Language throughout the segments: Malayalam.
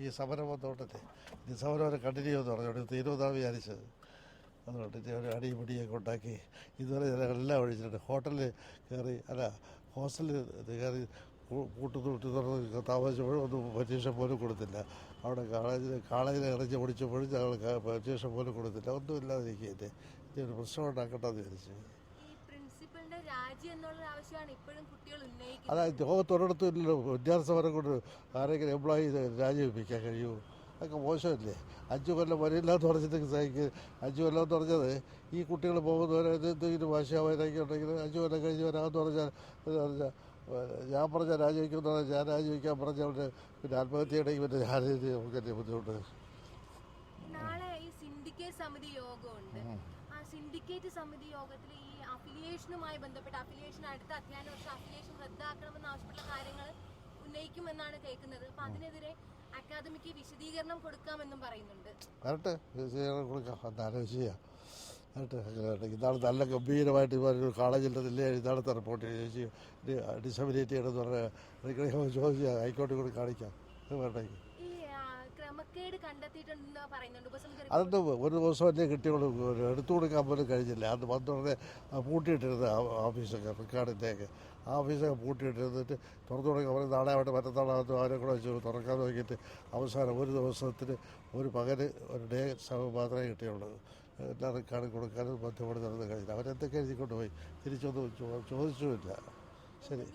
ഈ സമരം വന്നോണ്ടല്ലേ ഈ സമരം അവരെ കണ്ടിന്യൂ ചെയ്യുമെന്ന് പറഞ്ഞോണ്ട് തീരുമെന്നാണ് വിചാരിച്ചത്. അതുകൊണ്ട് ഒരു അടിയും പിടിയൊക്കെ ഉണ്ടാക്കി ഇതുവരെ ജനങ്ങളെല്ലാം ഒഴിച്ചിട്ടുണ്ട്. ഹോട്ടലിൽ കയറി ഹോസ്റ്റലിൽ കയറി കൂട്ടുതൊട്ട് തുറന്ന് താമസിച്ചപ്പോഴും ഒന്നും പരീക്ഷ പോലും കൊടുത്തില്ല. അവിടെ കാളയിൽ ഇറങ്ങി ഓടിച്ചപ്പോഴും ഞങ്ങൾ പരീക്ഷ പോലും കൊടുത്തില്ല. ഒന്നും ഇല്ലാതിരിക്കുകയല്ലേ, ഇതൊരു പ്രശ്നം ഉണ്ടാക്കണ്ടെന്ന് വിചാരിച്ചു. അതായത് ലോകത്തൊരിടത്തും ഇല്ലല്ലോ വിദ്യാർത്ഥി സമരം കൊണ്ട് ആരെങ്കിലും എംപ്ലോയി രാജിവെപ്പിക്കാൻ കഴിയുമോ? അതൊക്കെ മോശമല്ലേ. 5 കൊല്ലം വരില്ലാന്ന് പറഞ്ഞിട്ട് സഹിക്ക്. 5 കൊല്ലം എന്ന് പറഞ്ഞത് ഈ കുട്ടികൾ പോകുന്നവരെ എന്തെങ്കിലും ഭാഷാവാനൊക്കെ ഉണ്ടെങ്കിൽ 5 കൊല്ലം കഴിഞ്ഞ് വരാമെന്ന് പറഞ്ഞാൽ ഞാൻ പറഞ്ഞാൽ രാജിവെക്കുമെന്ന് പറഞ്ഞാൽ ഞാൻ രാജിവെക്കാൻ പറഞ്ഞവരുടെ പിന്നെ ആത്മഹത്യയുടെയും പിന്നെ നമുക്കല്ലേ ബുദ്ധിമുട്ട്. നാളെ ഈ സിൻഡിക്കേറ്റ് സമിതി യോഗമുണ്ട്. ആ സിൻഡിക്കേറ്റ് സമിതി യോഗത്തിൽ ഈ അഫിലിയേഷനുമായി ബന്ധപ്പെട്ട് അടുത്ത അധ്യയന വർഷം അഫിലിയേഷൻ റദ്ദാക്കണമെന്ന് ആവശ്യപ്പെട്ട കാര്യങ്ങൾ ഉന്നയിക്കുമെന്നാണ് കേൾക്കുന്നത്. അപ്പൊ അതിനെതിരെ അക്കാദമിക്ക് വിശദീകരണം കൊടുക്കാമെന്നും പറയുന്നുണ്ട്. വരട്ടെ, വിശദീകരണം കൊടുക്കാം. എന്താലോചിക്കാം. വരട്ടെ. ഇതാണ് നല്ല ഗംഭീരമായിട്ട് കോളേജിൻ്റെ ജില്ലയെ ഇതാണത്തെ റിപ്പോർട്ട് ഡിസബിലിറ്റി ചെയ്യണമെന്ന് പറഞ്ഞാൽ ചോദിച്ചാൽ ഹൈക്കോടതി കൂടി കാണിക്കാം. വേണ്ടേ അതൊന്നും ഒരു ദിവസം തന്നെ കിട്ടിയുള്ളൂ. എടുത്തു കൊടുക്കാൻ പോലും കഴിഞ്ഞില്ല. അത് വന്നുടനെ പൂട്ടിയിട്ടിരുന്നത് ഓഫീസൊക്കെ റിക്കാർഡിൻ്റെയൊക്കെ ഓഫീസൊക്കെ പൂട്ടിയിട്ടിരുന്നിട്ട് തുറന്നു കൊടുക്കാൻ പറഞ്ഞ് നാളെ ആവട്ടെ മറ്റന്നാളാകത്തും അവരെ കൂടെ വെച്ച് തുറക്കാൻ നോക്കിയിട്ട് അവസാനം ഒരു ദിവസത്തിന് ഒരു പകല് ഒരു ഡേ മാത്രമേ കിട്ടിയുള്ളൂ. എല്ലാ റിക്കാർഡ് കൊടുക്കാനും ബന്ധപ്പെട്ട് നടന്നു കഴിഞ്ഞില്ല. അവരെന്തൊക്കെ എഴുതിക്കൊണ്ട് പോയി തിരിച്ചൊന്നും ചോദിച്ചുമില്ല. ശരി,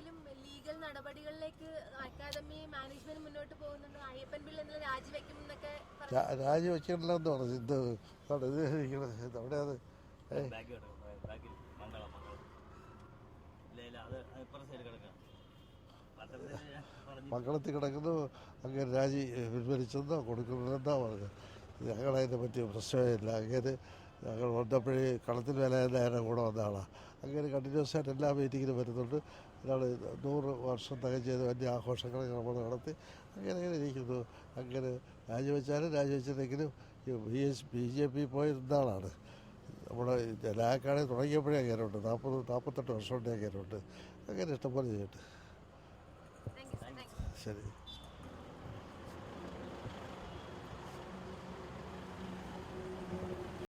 നടപടികളിലേക്ക് അക്കാദമി മാനേജ്മെന്റ് മുന്നോട്ട് പോകുന്നുണ്ട്. അയ്യപ്പൻ പിള്ള രാജിവെക്കുമെന്നൊക്കെ രാജിവെക്കണില്ല എന്ന് പറഞ്ഞു. ഇത് അവിടെ അത് മംഗളത്തിൽ കിടക്കുന്നു. അങ്ങനെ രാജി പിൻവലിച്ചെന്നോ കൊടുക്കുന്നില്ലെന്നോ പറഞ്ഞു. ഞങ്ങളതിനെ പറ്റി പ്രശ്നമേ ഇല്ല. അങ്ങനെ ഞങ്ങൾ വന്നപ്പോഴേ കളത്തിൽ വിലയുടെ കൂടെ വന്ന ആളാണ്. അങ്ങനെ കണ്ടിന്യൂസ് ആയിട്ട് എല്ലാ മീറ്റിങ്ങിനും വരുന്നുണ്ട്. ഒരാൾ 100 വർഷം തികച്ചത് വലിയ ആഘോഷങ്ങൾ നമ്മൾ നടത്തി അങ്ങനെ ഇരിക്കുന്നു. അങ്ങനെ രാജിവെച്ചില്ലെങ്കിലും BJP പോയിരുന്ന ആളാണ്. നമ്മുടെ ലാക്കാണെ തുടങ്ങിയപ്പോഴേ അങ്ങനെയുണ്ട്. 48 വർഷം കൊണ്ട് അങ്ങനെയുണ്ട്. അങ്ങനെ ഇഷ്ടംപോലെ ചെയ്യട്ടെ. Thank you. ശരി.